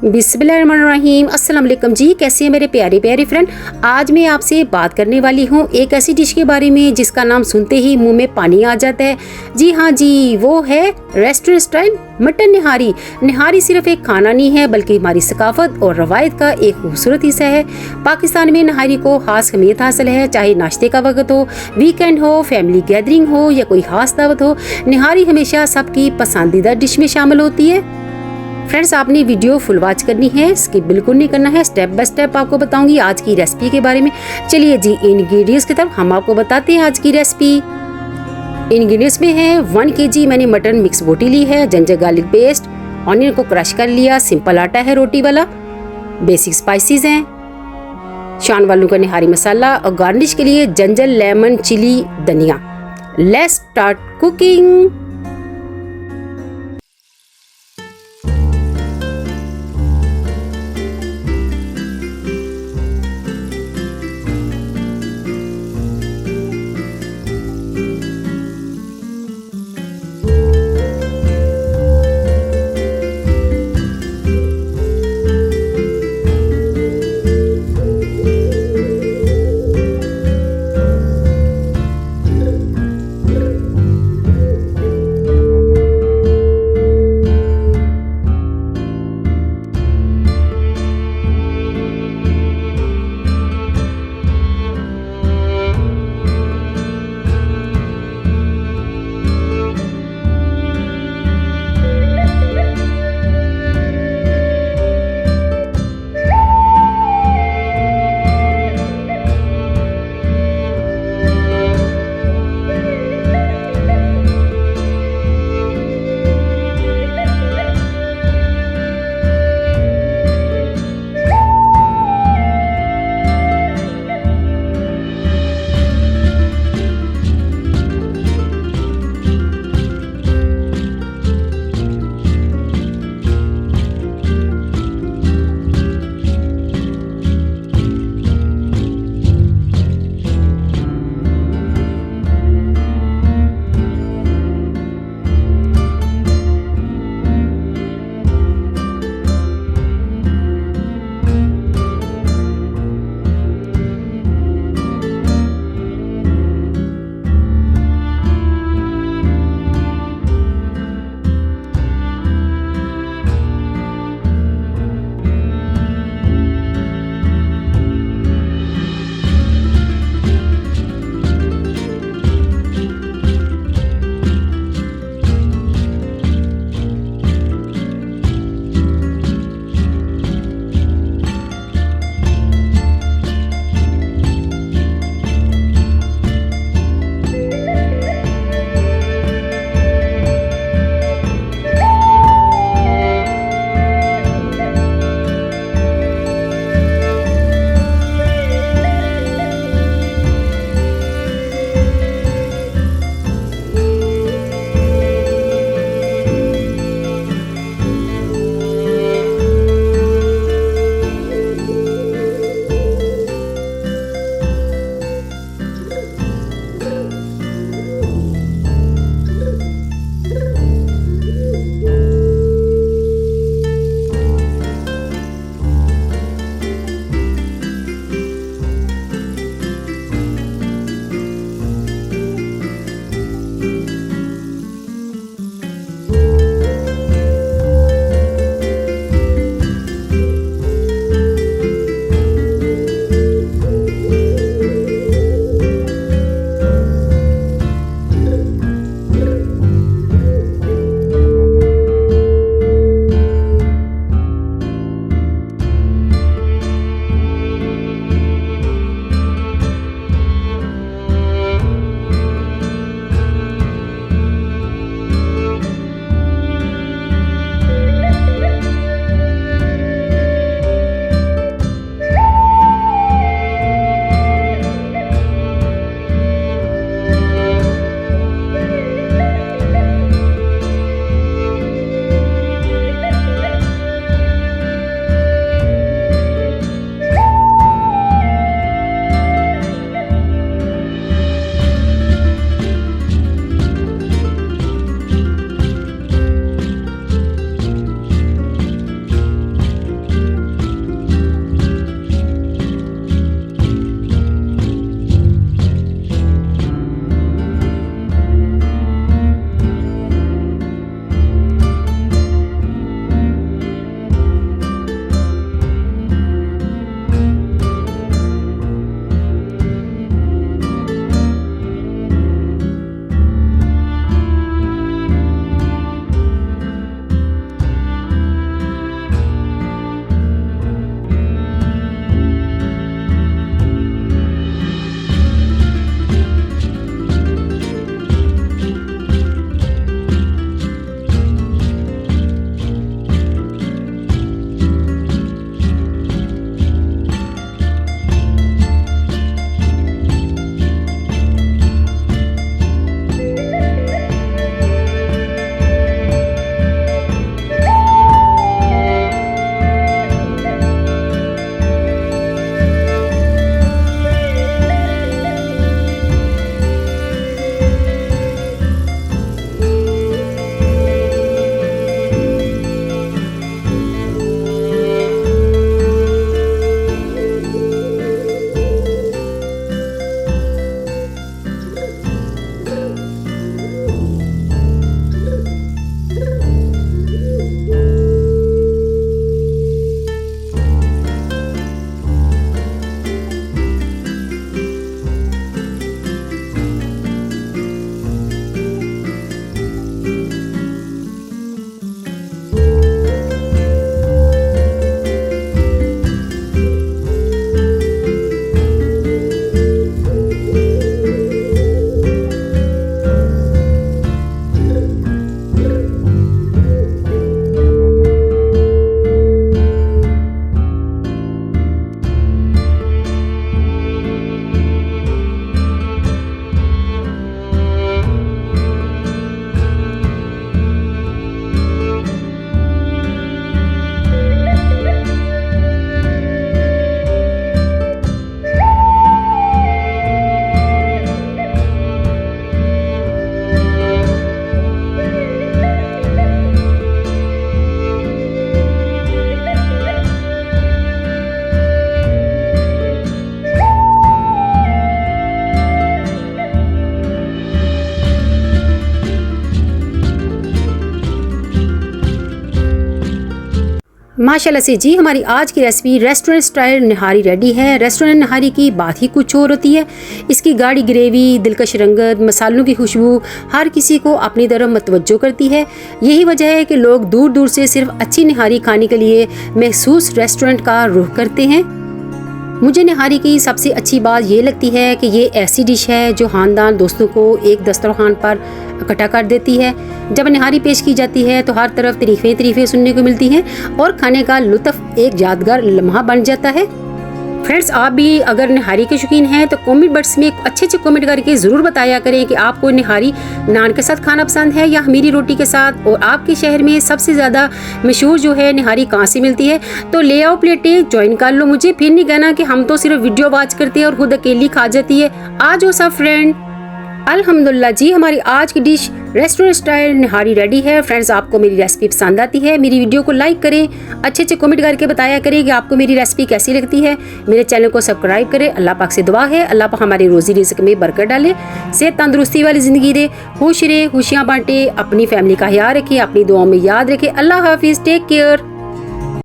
बिस्मिल्लाहिर्रहमानिर्रहीम। अस्सलाम वालेकुम जी, कैसे हैं मेरे प्यारे प्यारे फ्रेंड। आज मैं आपसे बात करने वाली हूँ एक ऐसी डिश के बारे में जिसका नाम सुनते ही मुंह में पानी आ जाता है। जी हाँ जी, वो है रेस्टोरेंट स्टाइल मटन निहारी। निहारी सिर्फ एक खाना नहीं है बल्कि हमारी सकाफत और रवायत का एक खूबसूरत हिस्सा है। पाकिस्तान में निहारी को खास अहमियत हासिल है, चाहे नाश्ते का वक्त हो, वीकेंड हो, फैमिली गैदरिंग हो या कोई खास दावत हो। निहारी हमेशा सबकी पसंदीदा डिश में शामिल होती है। फ्रेंड्स, आपने वीडियो फुल वॉच करनी है, स्किप बिल्कुल नहीं करना है। स्टेप बाय स्टेप आपको बताऊंगी आज की रेसिपी के बारे में। चलिए जी, इंग्रेडिएंट्स की तरफ हम आपको बताते हैं आज की रेसिपी। इंग्रेडिएंट्स में है 1 kg मैंने मटन मिक्स बोटी ली है, जिंजर गार्लिक पेस्ट, ऑनियन को क्रश कर लिया, सिंपल आटा है रोटी वाला, बेसिक स्पाइसेस हैं, शान वालों का निहारी मसाला और गार्निश के लिए जिंजर, लेमन, चिली, धनिया। Let's start cooking. माशाल्लाह से जी हमारी आज की रेसिपी रेस्टोरेंट स्टाइल निहारी रेडी है। रेस्टोरेंट निहारी की बात ही कुछ और होती है। इसकी गाढ़ी ग्रेवी, दिलकश रंगत, मसालों की खुशबू हर किसी को अपनी तरफ मतवज्जो करती है। यही वजह है कि लोग दूर दूर से सिर्फ अच्छी निहारी खाने के लिए मखसूस रेस्टोरेंट का रुख करते हैं। मुझे निहारी की सबसे अच्छी बात ये लगती है कि ये ऐसी डिश है जो खानदान दोस्तों को एक दस्तरखान पर इकट्ठा कर देती है। जब निहारी पेश की जाती है तो हर तरफ तारीफें सुनने को मिलती हैं और खाने का लुत्फ एक यादगार लम्हा बन जाता है। फ्रेंड्स, आप भी अगर निहारी के शौकीन हैं तो कमेंट बॉक्स में अच्छे कमेंट करके ज़रूर बताया करें कि आपको निहारी नान के साथ खाना पसंद है या खमीरी रोटी के साथ, और आपके शहर में सबसे ज़्यादा मशहूर जो है निहारी कहाँ से मिलती है। तो ले आओ प्लेटें, ज्वाइन कर लो मुझे। फिर नहीं कहना कि हम तो सिर्फ वीडियो वॉच करते हैं और खुद अकेली खा जाती है। आ जाओ सब फ्रेंड। अल्हम्दुलिल्लाह जी हमारी आज की डिश रेस्टोरेंट स्टाइल निहारी रेडी है। फ्रेंड्स, आपको मेरी रेसिपी पसंद आती है, मेरी वीडियो को लाइक करें, अच्छे कमेंट करके बताया करें कि आपको मेरी रेसिपी कैसी लगती है। मेरे चैनल को सब्सक्राइब करें। अल्लाह पाक से दुआ है अल्लाह पाक हमारी रोजी रिज़्क में बरकत डाले, सेहत तंदुरुस्ती वाली ज़िंदगी दे, खुश रहे, खुशियाँ बांटे, अपनी फैमिली का ख्याल रखें, अपनी दुआओं में याद रखें। अल्लाह हाफिज़, टेक केयर।